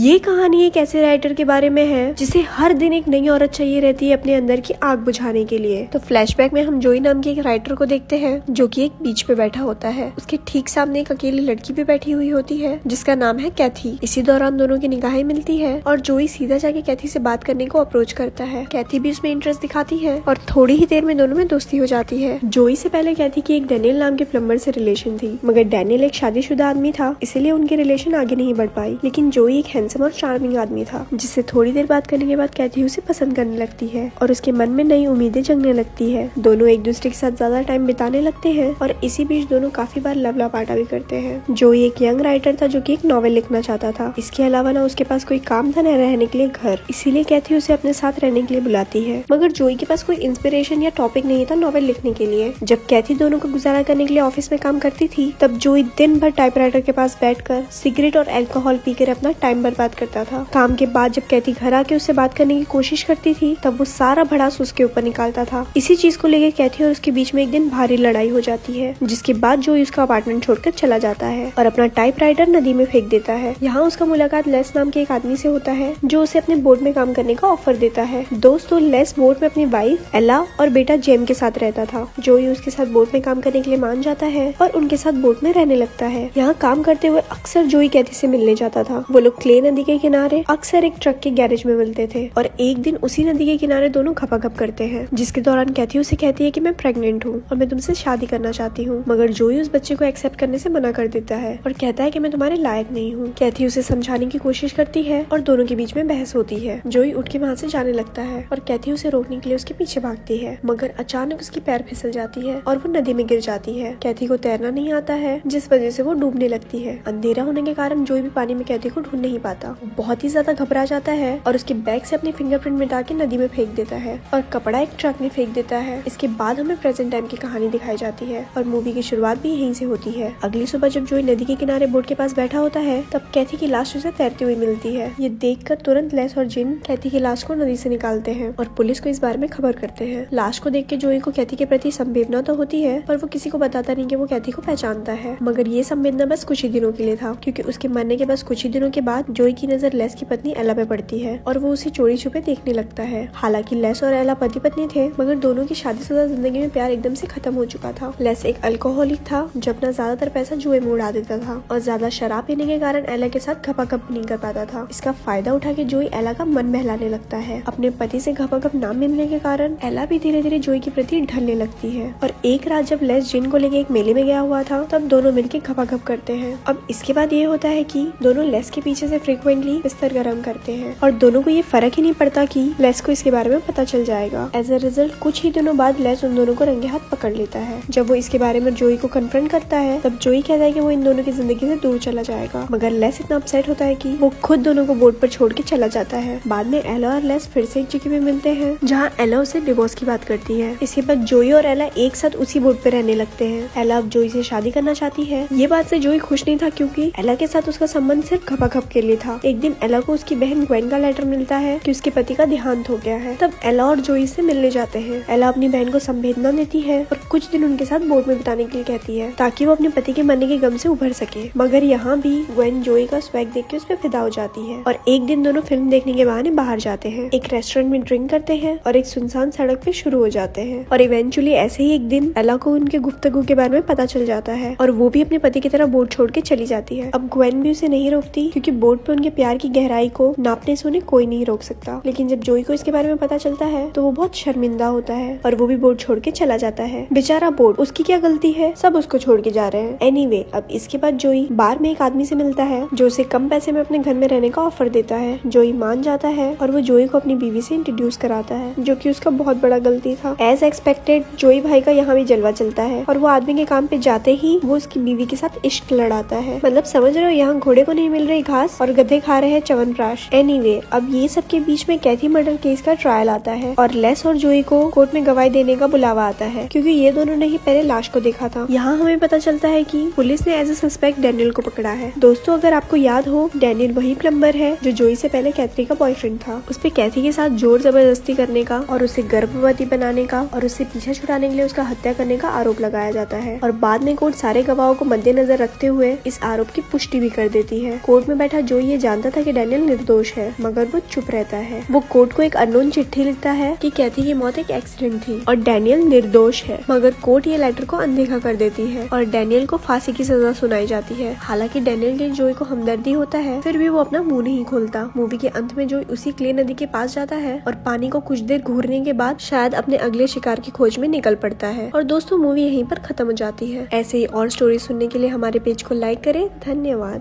ये कहानी एक ऐसे राइटर के बारे में है जिसे हर दिन एक नई औरत चाहिए रहती है अपने अंदर की आग बुझाने के लिए। तो फ्लैशबैक में हम जोई नाम के एक राइटर को देखते हैं जो कि एक बीच पे बैठा होता है। उसके ठीक सामने एक अकेली लड़की भी बैठी हुई होती है जिसका नाम है कैथी। इसी दौरान दोनों की निगाहें मिलती है और जोई सीधा जाके कैथी से बात करने को अप्रोच करता है। कैथी भी उसमें इंटरेस्ट दिखाती है और थोड़ी ही देर में दोनों में दोस्ती हो जाती है। जोई से पहले कैथी की एक डैनियल नाम के प्लम्बर से रिलेशन थी, मगर डैनियल एक शादीशुदा आदमी था, इसीलिए उनकी रिलेशन आगे नहीं बढ़ पाई। लेकिन जोई एक हैंडसम और चार्मिंग आदमी था जिससे थोड़ी देर बात करने के बाद कैथी उसे पसंद करने लगती है और उसके मन में नई उम्मीदें जगने लगती है। दोनों एक दूसरे के साथ ज्यादा टाइम बिताने लगते हैं और इसी बीच दोनों काफी बार लव लपाटा भी करते हैं। जोई एक यंग राइटर था जो कि एक नॉवेल लिखना चाहता था। इसके अलावा ना उसके पास कोई काम था, न रहने के लिए घर, इसीलिए कैथी उसे अपने साथ रहने के लिए बुलाती है। मगर जोई के पास कोई इंस्पिरेशन या टॉपिक नहीं था नॉवेल लिखने के लिए। जब कैथी दोनों को गुजारा करने के लिए ऑफिस में काम करती थी तब जोई दिन भर टाइपराइटर के पास बैठकर सिगरेट और अल्कोहल पीकर अपना टाइम बर्बाद करता था। काम के बाद जब कैथी घर आके उससे बात करने की कोशिश करती थी तब वो सारा भड़ास उसके ऊपर निकालता था। इसी चीज को लेकर कैथी और उसके बीच में एक दिन भारी लड़ाई हो जाती है, जिसके बाद जोई उसका अपार्टमेंट छोड़कर चला जाता है और अपना टाइपराइटर नदी में फेंक देता है। यहाँ उसका मुलाकात लेस नाम के एक आदमी से होता है जो उसे अपने बोट में काम करने का ऑफर देता है। दोस्तों लेस बोट में अपनी वाइफ एला और बेटा जेम के साथ रहता था। जोई उसके साथ बोट में काम करने के लिए मान जाता है और उनके साथ बोट में रहने लगता है। यहाँ काम करते हुए अक्सर जोई कैथी से मिलने जाता था। वो लोग क्ले नदी के किनारे अक्सर एक ट्रक के गैरेज में मिलते थे और एक दिन उसी नदी के किनारे दोनों खपाखप करते हैं, जिसके दौरान कैथी उसे कहती है कि मैं प्रेग्नेंट हूँ और मैं तुमसे शादी करना चाहती हूँ। मगर जोई उस बच्चे को एक्सेप्ट करने से मना कर देता है और कहता है कि मैं तुम्हारे लायक नहीं हूँ। कैथी उसे समझाने की कोशिश करती है और दोनों के बीच में बहस होती है। जोई उठ के वहाँ से जाने लगता है और कैथी उसे रोकने के लिए उसके पीछे भागती है, मगर अचानक उसकी पैर फिसल जाती है और वो नदी में गिर जाती है। कैथी को तैरना नहीं आता है जिस वजह से वो डूबने लगती है। अंधेरा होने के कारण जोई भी पानी में कैथी को ढूंढ नहीं पाता। बहुत ही ज्यादा घबरा जाता है और उसके बैग से अपनी फिंगरप्रिंट मिटा के नदी में फेंक देता है और कपड़ा एक ट्रक में फेंक देता है। इसके बाद हमें प्रेजेंट टाइम की कहानी दिखाई जाती है और मूवी की शुरुआत भी यहीं से होती है। अगली सुबह जब जोई नदी के किनारे बोट के पास बैठा होता है तब कैथी की लाश उसे तैरती हुई मिलती है। ये देखकर तुरंत लेस और जिन कैथी की लाश को नदी से निकालते हैं और पुलिस को इस बारे में खबर करते हैं। लाश को देख के जोई को कैथी के प्रति संवेदना तो होती है पर वो किसी को बताता नहीं कि वो कैथी को पहचानता है। मगर ये संवेदना बस कुछ ही दिनों के लिए था, क्योंकि उसके मरने के बस कुछ ही दिनों के बाद जोई की नजर लेस की पत्नी एला पे पड़ती है और वो उसे चोरी छुपे देखने लगता है। हालांकि लेस और एला पति पत्नी थे, मगर दोनों की शादीशुदा जिंदगी में प्यार एकदम से खत्म हो चुका था। लेस एक अल्कोहलिक था जो अपना ज्यादातर पैसा जुए में उड़ा देता था और ज्यादा शराब पीने के कारण एला के साथ घपाघप नहीं कर पाता था। इसका फायदा उठा के जोई एला का मन बहलाने लगता है। अपने पति से घपाघप ना मिलने के कारण एला भी धीरे धीरे जोई के प्रति ढलने लगती है और एक रात जब लेस जिन को लेके एक मेले में गया हुआ था तब दोनों मिलकर घपाघप करते हैं। अब इसके बाद ये होता है कि दोनों लेस के पीछे से फ्रीक्वेंटली बिस्तर गर्म करते हैं और दोनों को ये फर्क ही नहीं पड़ता कि लेस को इसके बारे में पता चल जाएगा। एज अ रिजल्ट कुछ ही दिनों बाद लेस उन दोनों को रंगे हाथ पकड़ लेता है। जब वो इसके बारे में जोई को कन्फ्रंट करता है तब जोई कहता है कि वो इन दोनों की जिंदगी से दूर चला जाएगा, मगर लेस इतना अपसेट होता है कि वो खुद दोनों को बोट पर छोड़ के चला जाता है। बाद में एला और लेस फिर से एक जगह पे मिलते हैं जहाँ एला उसे डिवोर्स की बात करती है। इसके बाद जोई और एला एक साथ उसी बोट पे रहने लगते हैं। एला अब जोई से शादी करना चाहती है। ये बात से जोई खुश नहीं था क्योंकि एला के साथ उसका संबंध सिर्फ घपाघप के लिए था। एक दिन एला को उसकी बहन ग्वेन का लेटर मिलता है कि उसके पति का देहांत हो गया है। तब एला और जोई से मिलने जाते हैं। एला अपनी बहन को संवेदना देती है और कुछ दिन उनके साथ बोट में बिताने के लिए कहती है ताकि वो अपने पति के मरने के गम से उभर सके। मगर यहाँ भी ग्वेन जोई का स्वैग देख के उस पर फिदा हो जाती है और एक दिन दोनों फिल्म देखने के बहाने बाहर जाते हैं, एक रेस्टोरेंट में ड्रिंक करते हैं और एक सुनसान सड़क पे शुरू हो जाते हैं। और इवेंचुअली ऐसे ही एक दिन एला को उनके गुफ्तगू के बारे में पता चल जाता है और वो भी अपने पति की तरह बोट छोड़ के चली जाती है। अब ग्वेन भी उसे नहीं रोकती क्योंकि बोट पे उनके प्यार की गहराई को नापने से उन्हें कोई नहीं रोक सकता। लेकिन जब जोई को इसके बारे में पता चलता है तो वो बहुत शर्मिंदा होता है और वो भी बोट छोड़ के चला जाता है। बेचारा बोट, उसकी क्या गलती है, सब उसको छोड़ के जा रहे हैं। एनीवे, अब इसके बाद जोई बार में एक आदमी से मिलता है जो उसे कम पैसे में अपने घर में रहने का ऑफर देता है। जोई मान जाता है और वो जोई को अपनी बीवी से इंट्रोड्यूस कराता है, जो कि उसका बहुत बड़ा गलती था। एज एक्सपेक्टेड जोई भाई का यहाँ भी जलवा चलता है और वो आदमी के काम पे जाते ही वो उसकी बीवी के साथ इश्क लड़ाता है। मतलब समझ रहे हो, यहाँ घोड़े को नहीं मिल रही घास और गधे खा रहे हैं च्यवनप्राश। एनीवे, अब ये सब के बीच में कैथी मर्डर केस का ट्रायल आता है और लेस और जोई को कोर्ट में गवाही देने का बुलावा आता है क्योंकि ये दोनों ने ही पहले लाश को देखा था। यहाँ हमें पता चलता है कि पुलिस ने एज ए सस्पेक्ट डैनियल को पकड़ा है। दोस्तों, अगर आपको याद हो, डैनियल वही प्लम्बर है जो जोई से पहले कैथी का बॉयफ्रेंड था। उस पे कैथी के साथ जोर जबरदस्ती करने का और उसे गर्भवती बनाने का और उससे पीछा छुड़ाने के लिए उसका हत्या करने का आरोप लगाया जाता है और बाद में कोर्ट सारे गवाहों को मद्देनजर रखते हुए इस आरोप की पुष्टि भी कर देती है। कोर्ट में बैठा जोई ये ये जानता था कि डैनियल निर्दोष है, मगर वो चुप रहता है। वो कोर्ट को एक अननोन चिट्ठी लिखता है कि कैथी की मौत एक एक्सीडेंट थी और डैनियल निर्दोष है, मगर कोर्ट ये लेटर को अनदेखा कर देती है और डैनियल को फांसी की सजा सुनाई जाती है। हालांकि डैनियल के जोई को हमदर्दी होता है, फिर भी वो अपना मुंह नहीं खोलता। मूवी के अंत में जोई उसी क्ले नदी के पास जाता है और पानी को कुछ देर घूरने के बाद शायद अपने अगले शिकार की खोज में निकल पड़ता है। और दोस्तों, मूवी यहीं पर खत्म हो जाती है। ऐसे ही और स्टोरी सुनने के लिए हमारे पेज को लाइक करें। धन्यवाद।